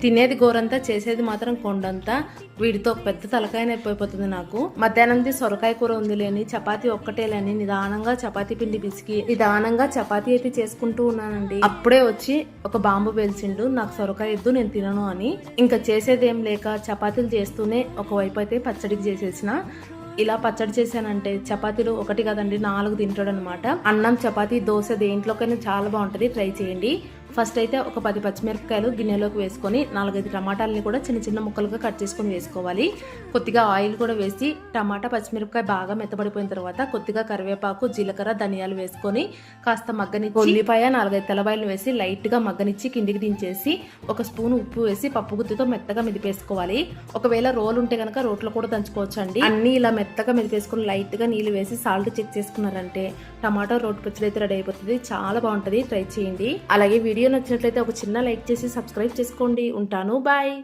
తినేది గోరంతా, చేసేది మాత్రం కొండంతా. వీడితో పెద్ద తలకాయ నొప్పి అయిపోతుంది నాకు. మధ్యాహ్నంది సొరకాయ కూర ఉంది లేని, చపాతీ ఒక్కటేలేని నిదానంగా చపాతీ పిండి పిసికి నిదానంగా చపాతీ అయితే చేసుకుంటూ ఉన్నానండి. అప్పుడే వచ్చి ఒక బాంబు పేల్చిండు, నాకు సొరకాయ ఇద్దు నేను తినను అని. ఇంకా చేసేదేం లేక చపాతీలు చేస్తూనే ఒకవైపు అయితే పచ్చడికి చేసేసిన. ఇలా పచ్చడి చేశానంటే చపాతీలు ఒకటి కదండి 4 తింటాడు అనమాట. అన్నం, చపాతీ, దోశ దేంట్లోకైనా చాలా బాగుంటుంది, ట్రై చేయండి. ఫస్ట్ అయితే ఒక 10 పచ్చిమిరపకాయలు గిన్నెలోకి వేసుకొని 4-5 టమాటాలని కూడా చిన్న చిన్న ముక్కలుగా కట్ చేసుకొని వేసుకోవాలి. కొద్దిగా ఆయిల్ కూడా వేసి టమాటా పచ్చిమిరపకాయ బాగా మెత్తబడిపోయిన తర్వాత కొద్దిగా కరివేపాకు, జీలకర్ర, ధనియాలు వేసుకొని కాస్త మగ్గనిచ్చి ఉల్లిపాయ 4-5 తెల్లబాయలు వేసి లైట్గా మగ్గనిచ్చి కిందికి దించేసి ఒక స్పూన్ ఉప్పు వేసి పప్పు గుత్తితో మెత్తగా మెదిపేసుకోవాలి. ఒకవేళ రోలు ఉంటే కనుక రోట్లో కూడా దంచుకోవచ్చు అండి. అన్ని ఇలా మెత్తగా మెదిపేసుకొని లైట్గా నీళ్ళు వేసి సాల్ట్ చెక్ చేసుకున్నారంటే టమాటో రోటి పచ్చడి అయితే రెడీ అయిపోతుంది. చాలా బాగుంటుంది, ట్రై చేయండి. అలాగే వీడియో నచ్చినట్లయితే ఒక చిన్న లైక్ చేసి సబ్స్క్రైబ్ చేసుకోండి. ఉంటాను, బాయ్.